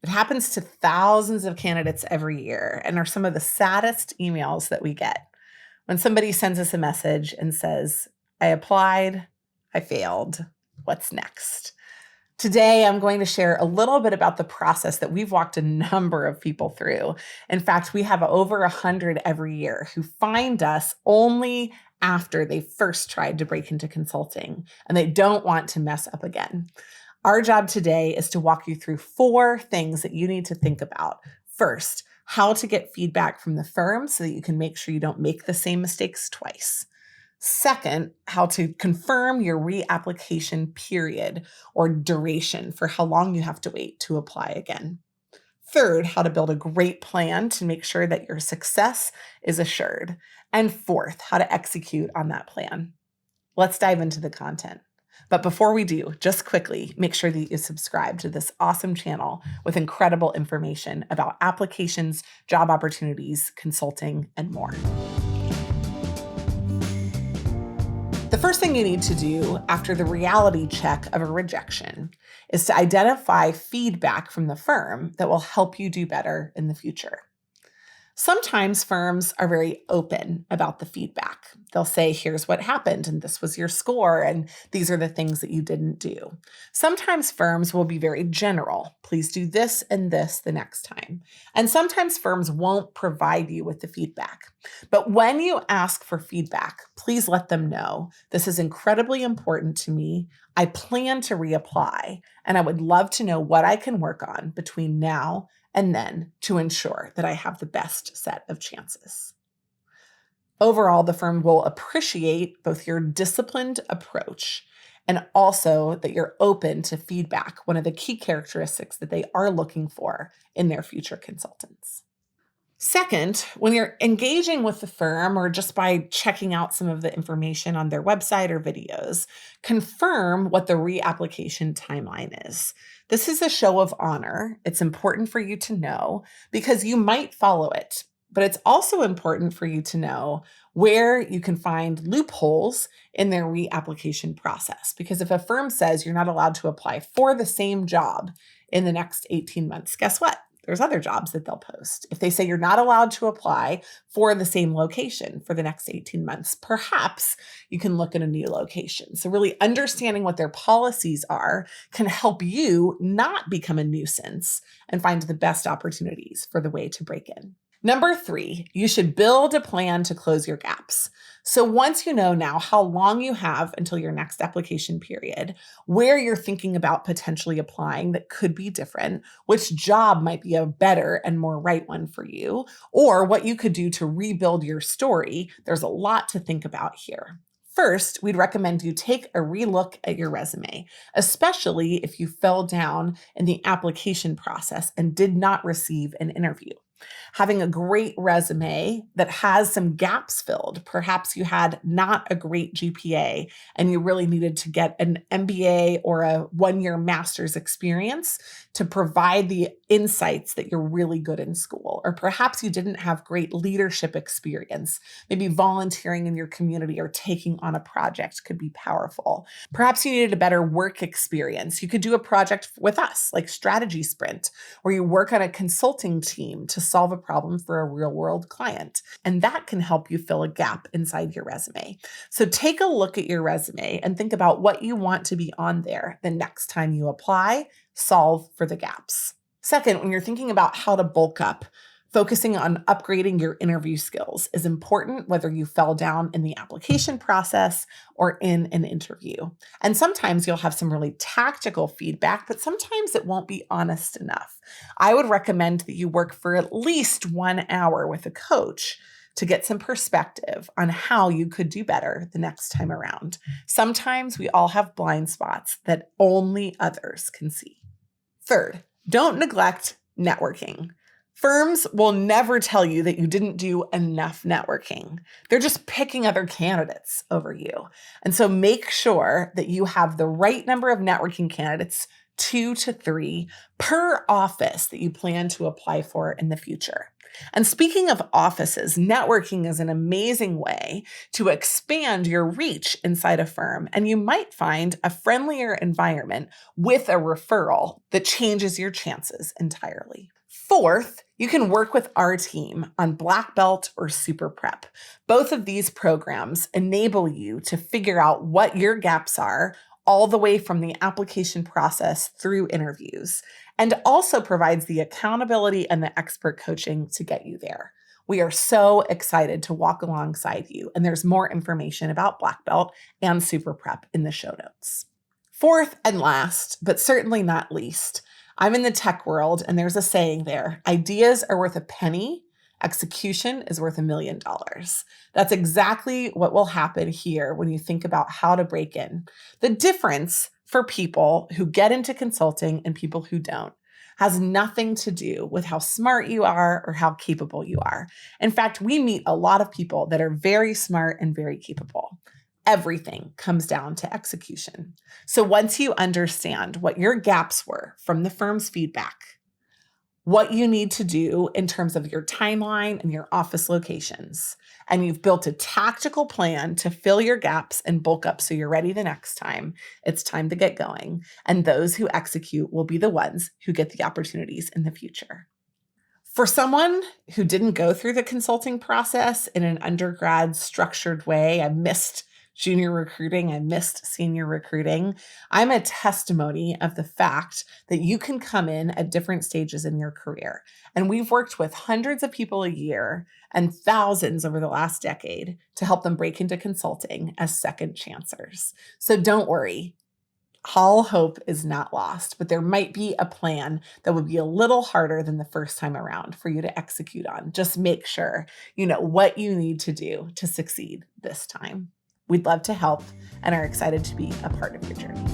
It happens to thousands of candidates every year and are some of the saddest emails that we get. When somebody sends us a message and says, I applied, I failed, what's next? Today, I'm going to share a little bit about the process that we've walked a number of people through. In fact, we have over 100 every year who find us only after they first tried to break into consulting and they don't want to mess up again. Our job today is to walk you through 4 things that you need to think about. First, how to get feedback from the firm so that you can make sure you don't make the same mistakes twice. Second, how to confirm your reapplication period or duration for how long you have to wait to apply again. Third, how to build a great plan to make sure that your success is assured. And fourth, how to execute on that plan. Let's dive into the content. But before we do, just quickly, make sure that you subscribe to this awesome channel with incredible information about applications, job opportunities, consulting, and more. The first thing you need to do after the reality check of a rejection is to identify feedback from the firm that will help you do better in the future. Sometimes firms are very open about the feedback. They'll say, here's what happened, and this was your score, and these are the things that you didn't do. Sometimes firms will be very general. Please do this and this the next time. And sometimes firms won't provide you with the feedback. But when you ask for feedback, please let them know, this is incredibly important to me. I plan to reapply, and I would love to know what I can work on between now and then to ensure that I have the best set of chances. Overall, the firm will appreciate both your disciplined approach and also that you're open to feedback, one of the key characteristics that they are looking for in their future consultants. Second, when you're engaging with the firm or just by checking out some of the information on their website or videos, confirm what the reapplication timeline is. This is a show of honor. It's important for you to know because you might follow it, but it's also important for you to know where you can find loopholes in their reapplication process. Because if a firm says you're not allowed to apply for the same job in the next 18 months, guess what? There's other jobs that they'll post. If they say you're not allowed to apply for the same location for the next 18 months, perhaps you can look at a new location. So really understanding what their policies are can help you not become a nuisance and find the best opportunities for the way to break in. Number 3, you should build a plan to close your gaps. So once you know now how long you have until your next application period, where you're thinking about potentially applying that could be different, which job might be a better and more right one for you, or what you could do to rebuild your story, there's a lot to think about here. First, we'd recommend you take a relook at your resume, especially if you fell down in the application process and did not receive an interview. Having a great resume that has some gaps filled. Perhaps you had not a great GPA and you really needed to get an MBA or a 1-year master's experience to provide the insights that you're really good in school. Or perhaps you didn't have great leadership experience. Maybe volunteering in your community or taking on a project could be powerful. Perhaps you needed a better work experience. You could do a project with us, like Strategy Sprint, where you work on a consulting team to solve a problem for a real-world client. And that can help you fill a gap inside your resume. So take a look at your resume and think about what you want to be on there the next time you apply. Solve for the gaps. Second, when you're thinking about how to bulk up, focusing on upgrading your interview skills is important whether you fell down in the application process or in an interview. And sometimes you'll have some really tactical feedback, but sometimes it won't be honest enough. I would recommend that you work for at least 1 hour with a coach to get some perspective on how you could do better the next time around. Sometimes we all have blind spots that only others can see. Third, don't neglect networking. Firms will never tell you that you didn't do enough networking. They're just picking other candidates over you. And so make sure that you have the right number of networking candidates 2 to 3 per office that you plan to apply for in the future. And speaking of offices, networking is an amazing way to expand your reach inside a firm, and you might find a friendlier environment with a referral that changes your chances entirely. Fourth, you can work with our team on Black Belt or Super Prep. Both of these programs enable you to figure out what your gaps are all the way from the application process through interviews, and also provides the accountability and the expert coaching to get you there. We are so excited to walk alongside you, and there's more information about Black Belt and Super Prep in the show notes. Fourth and last, but certainly not least, I'm in the tech world, and there's a saying there: ideas are worth a penny, execution is worth $1 million. That's exactly what will happen here when you think about how to break in. The difference for people who get into consulting and people who don't has nothing to do with how smart you are or how capable you are. In fact, we meet a lot of people that are very smart and very capable. Everything comes down to execution. So once you understand what your gaps were from the firm's feedback, what you need to do in terms of your timeline and your office locations, and you've built a tactical plan to fill your gaps and bulk up so you're ready the next time, it's time to get going. And those who execute will be the ones who get the opportunities in the future. For someone who didn't go through the consulting process in an undergrad structured way, I missed junior recruiting, I missed senior recruiting, I'm a testimony of the fact that you can come in at different stages in your career. And we've worked with hundreds of people a year and thousands over the last decade to help them break into consulting as second chancers. So don't worry. All hope is not lost, but there might be a plan that would be a little harder than the first time around for you to execute on. Just make sure you know what you need to do to succeed this time. We'd love to help and are excited to be a part of your journey.